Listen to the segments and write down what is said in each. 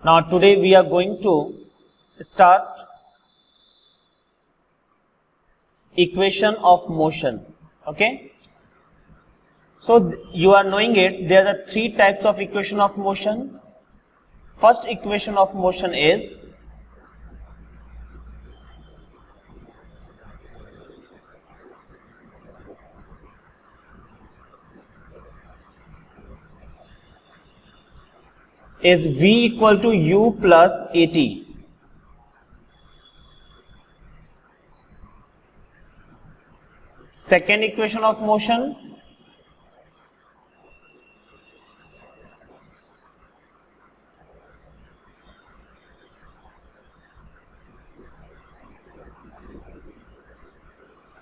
Now today we are going to start equation of motion. Okay. So you are knowing it, there are three types of equation of motion. First equation of motion is v equal to u plus at. Second equation of motion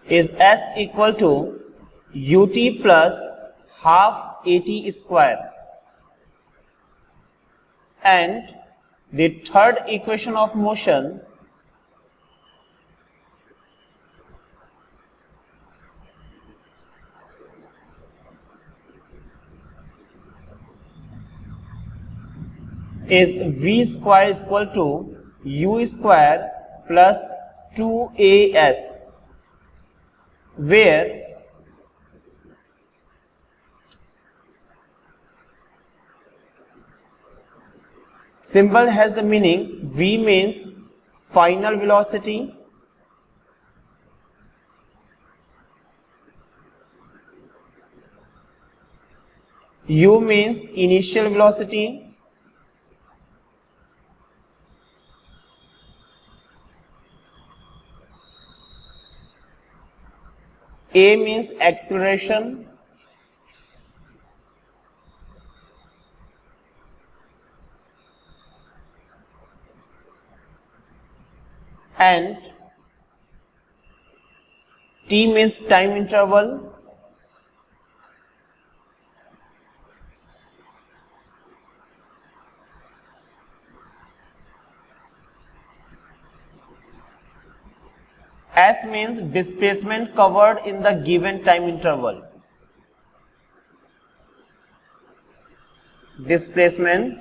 is s equal to ut plus half at square. And the third equation of motion is v square is equal to u square plus 2as, where symbol has the meaning v means final velocity, u means initial velocity, a means acceleration, and t means time interval, s means displacement covered in the given time interval. Displacement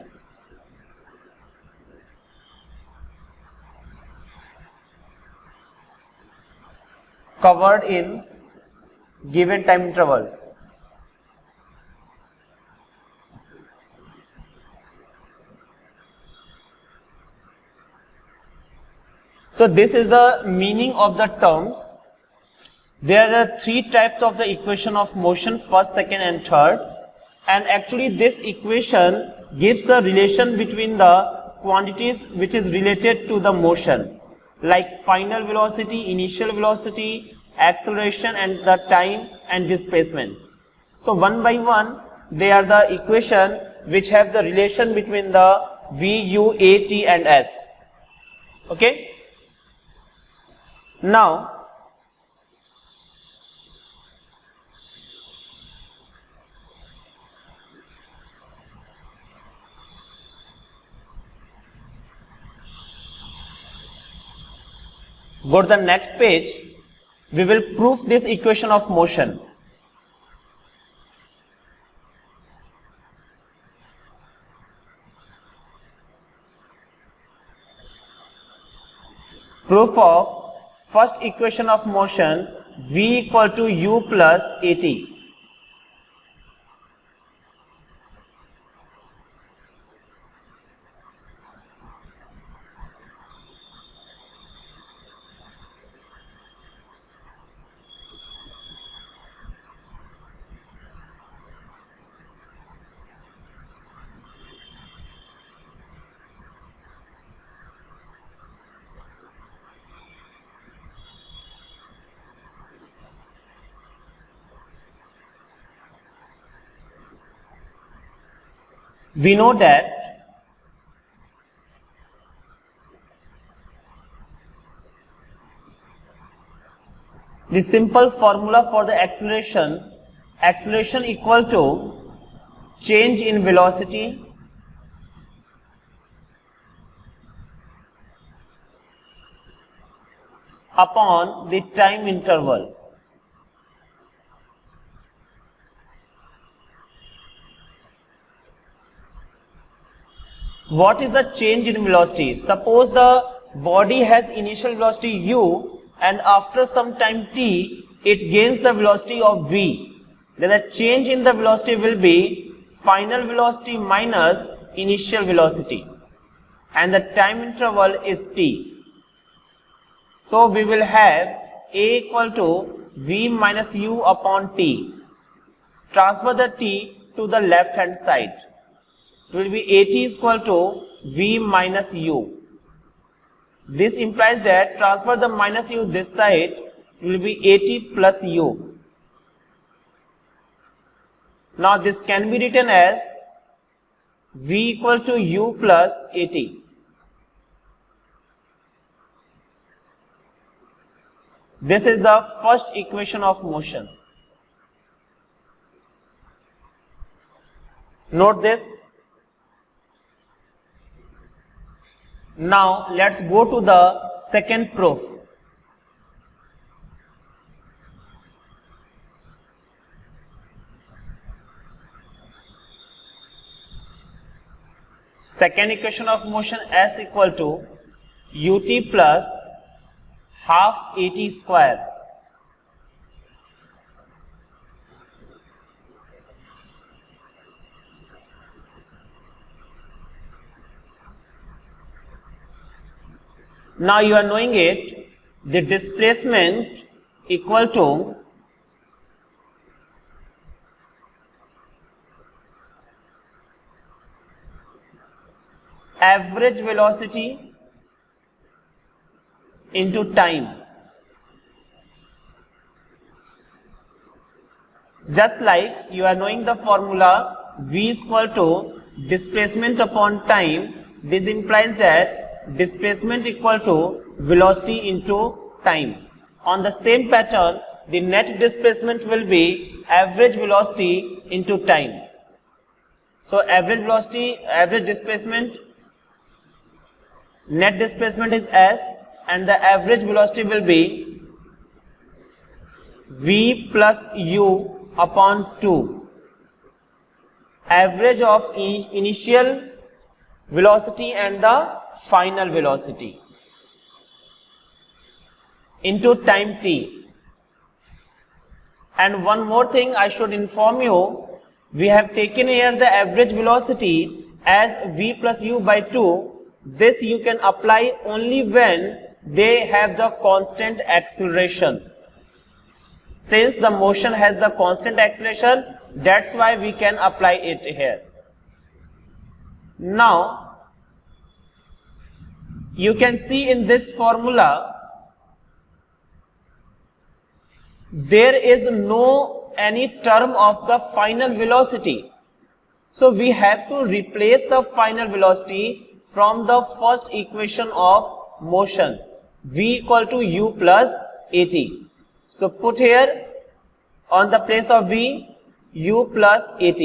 covered in given time interval. So this is the meaning of the terms. There are three types of the equation of motion, first, second and third, and actually this equation gives the relation between the quantities which is related to the motion, like final velocity, initial velocity, acceleration and the time and displacement. So one by one they are the equation which have the relation between the v, u, a, t and s. Okay. Now go to the next page. We will prove this equation of motion. Proof of first equation of motion, v equal to u plus at. We know that the simple formula for the acceleration equal to change in velocity upon the time interval. What is the change in velocity? Suppose the body has initial velocity u and after some time t it gains the velocity of v. Then the change in the velocity will be final velocity minus initial velocity and the time interval is t. So we will have a equal to v minus u upon t. Transfer the t to the left hand side. It will be at is equal to v minus u. This implies that transfer the minus u this side, it will be at plus u. Now this can be written as v equal to u plus at. This is the first equation of motion. Note this. Now let's go to the second proof. Second equation of motion S equal to ut plus half at square. Now you are knowing it, the displacement equal to average velocity into time. Just like you are knowing the formula v is equal to displacement upon time, this implies that displacement equal to velocity into time. On the same pattern, the net displacement will be average velocity into time. So average velocity, average displacement, net displacement is s and the average velocity will be v plus u upon 2. Average of initial velocity and the final velocity into time t. And one more thing I should inform you, we have taken here the average velocity as v plus u by 2. This you can apply only when they have the constant acceleration. Since the motion has the constant acceleration, that's why we can apply it here. Now you can see in this formula there is no any term of the final velocity. So we have to replace the final velocity from the first equation of motion, v equal to u plus at. So put here on the place of v u plus at.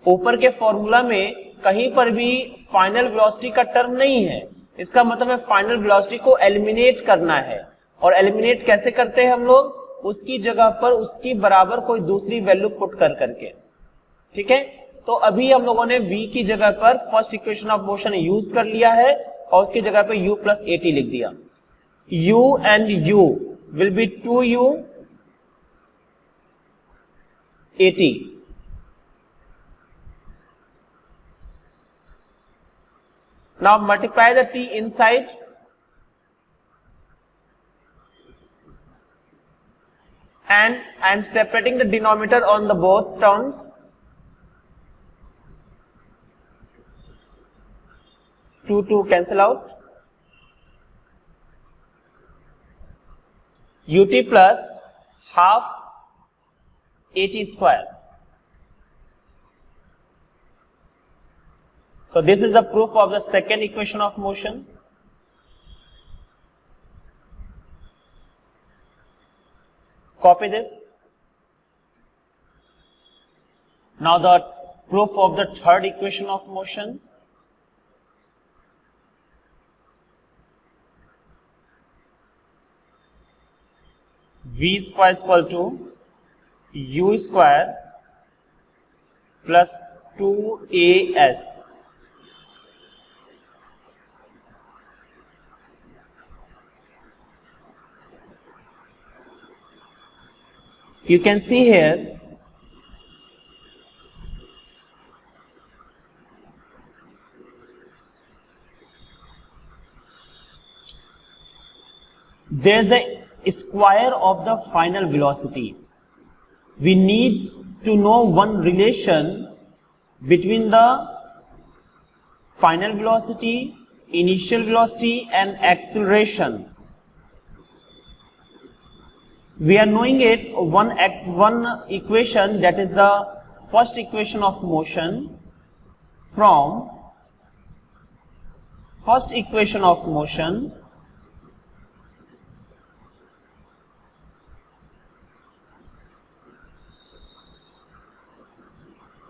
ऊपर के formula में कहीं पर भी final velocity का term नहीं है, इसका मतलब है फाइनल वेलोसिटी को एलिमिनेट करना है। और एलिमिनेट कैसे करते हैं हम लोग? उसकी जगह पर उसकी बराबर कोई दूसरी वैल्यू पुट कर करके। ठीक है, तो अभी हम लोगों ने v की जगह पर first equation of motion use कर लिया है और उसकी जगह पर u प्लस at लिख दिया। u and u will be 2u at। Now multiply the t inside and I am separating the denominator on the both terms. 2 cancel out. ut plus half at square. So this is the proof of the second equation of motion. Copy this. Now the proof of the third equation of motion. V square is equal to u square plus 2as. You can see here there is a square of the final velocity. We need to know one relation between the final velocity, initial velocity and acceleration. We are knowing it one equation, that is the first equation of motion. From first equation of motion,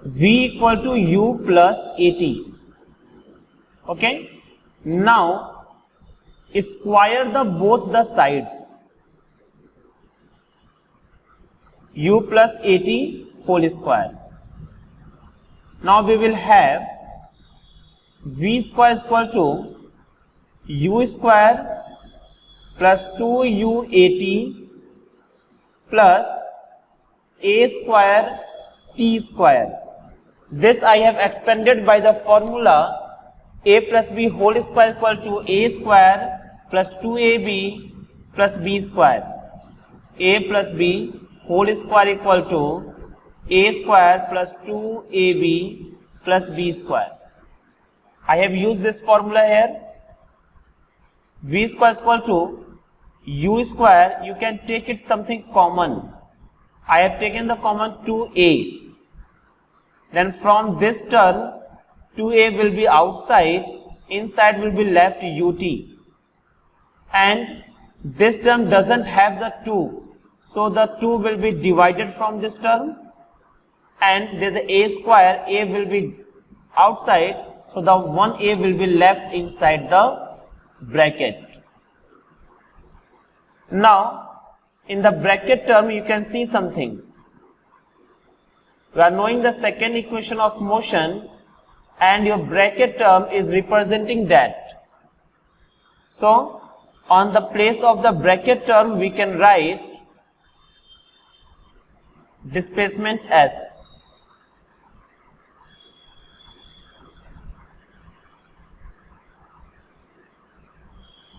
v equal to u plus at. Okay, now square the both the sides, u plus at whole square. Now we will have v square is equal to u square plus 2uat plus a square t square. This I have expanded by the formula a plus b whole square equal to a square plus 2ab plus b square. A plus b whole square equal to a square plus 2ab plus b square. I have used this formula here. V square is equal to u square. You can take it something common. I have taken the common 2a. Then from this term 2a will be outside, inside will be left ut, and this term doesn't have the 2, so the 2 will be divided from this term, and there is a square, a will be outside, so the 1a will be left inside the bracket. Now in the bracket term you can see something. We are knowing the second equation of motion and your bracket term is representing that. So on the place of the bracket term we can write displacement s.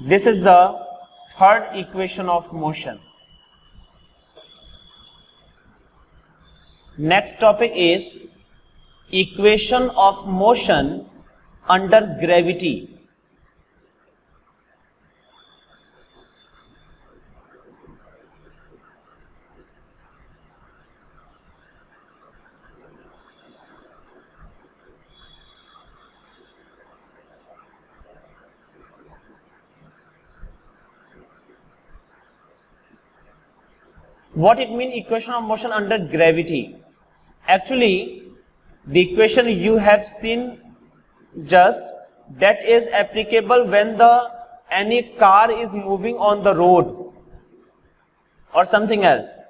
This is the third equation of motion. Next topic is equation of motion under gravity. What it means equation of motion under gravity? Actually, the equation you have seen just, that is applicable when any car is moving on the road or something else.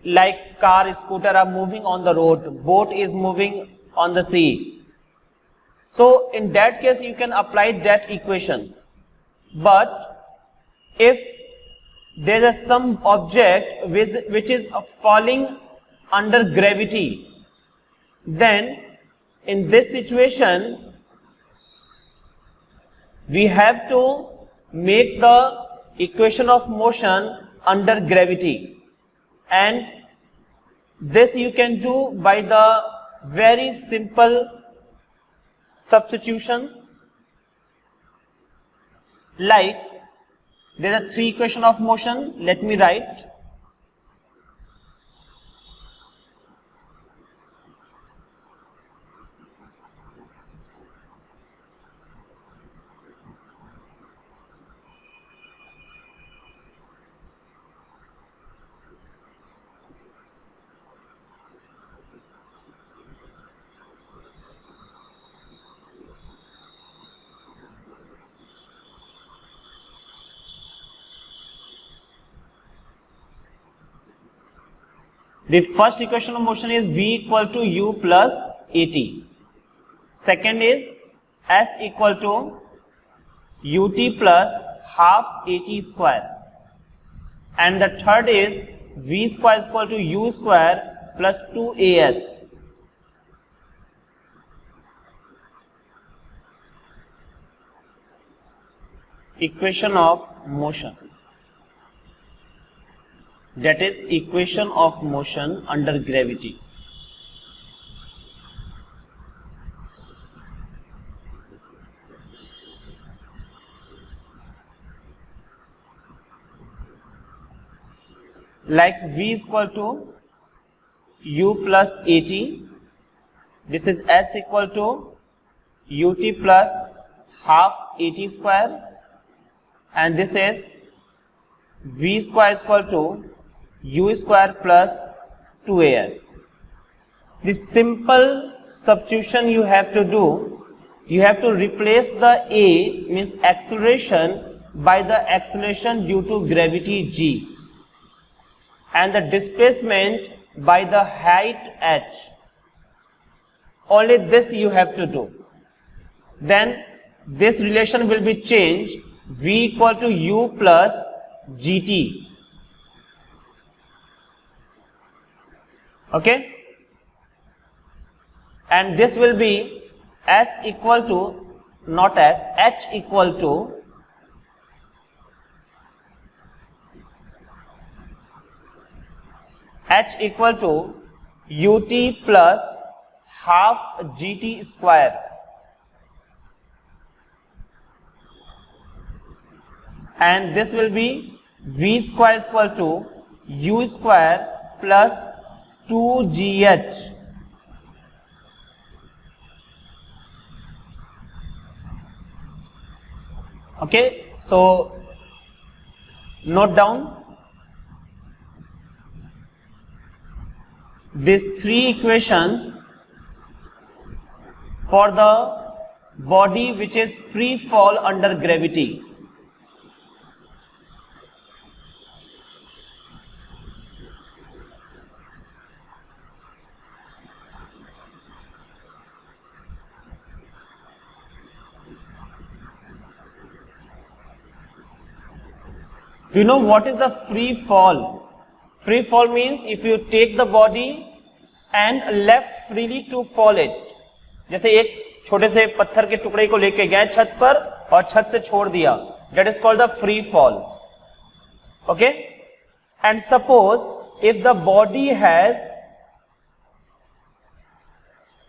Like car, scooter are moving on the road, boat is moving on the sea. So in that case you can apply that equations. But if there is some object which is falling under gravity, then in this situation we have to make the equation of motion under gravity, and this you can do by the very simple substitutions. Like there are three equations of motion. Let me write. The first equation of motion is V equal to U plus AT. Second is S equal to UT plus half AT square. and the third is v square is equal to u square plus 2as. Equation of motion, that is equation of motion under gravity. Like v is equal to u plus at, this is s equal to ut plus half at square, and this is v square is equal to u square plus 2as. The simple substitution you have to do, you have to replace the a means acceleration by the acceleration due to gravity g, and the displacement by the height h. Only this you have to do. Then this relation will be changed, v equal to u plus gt. Okay, and this will be s equal to, not s, h equal to ut plus half gt square, and this will be v square is equal to u square plus 2gh. Okay, so note down these three equations for the body which is free fall under gravity. Do you know what is the free fall? Free fall means if you take the body and left freely to fall it. जैसे एक छोटे से पत्थर के टुकड़े को लेके गए छत पर और छत से छोड़ दिया, that is called the free fall. Okay? And suppose if the body has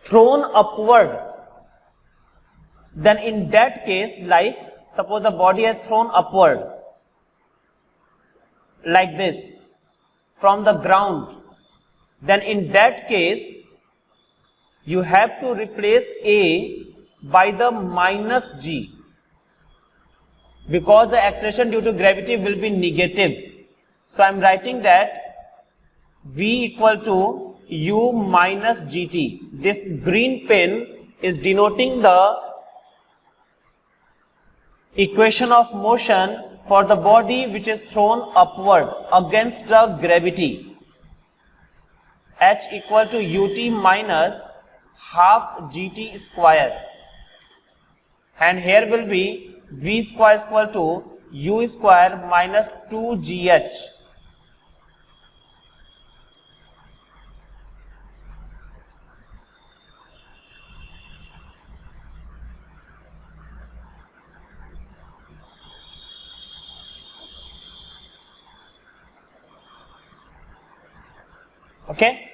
thrown upward, then in that case, like suppose the body has thrown upward like this from the ground, then in that case you have to replace a by the minus g, because the acceleration due to gravity will be negative. So I am writing that v equal to u minus gt. This green pen is denoting the equation of motion for the body which is thrown upward against the gravity. H equal to ut minus half gt square, and here will be v square is equal to u square minus 2gh. Okay,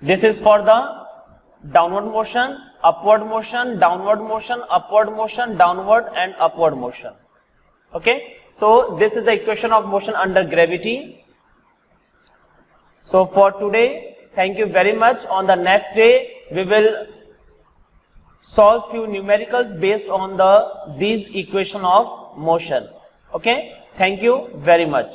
this is for the downward motion, upward motion, downward motion, upward motion, downward and upward motion. Okay, so this is the equation of motion under gravity. So for today, thank you very much. On the next day, we will solve few numericals based on these equation of motion. Okay, thank you very much.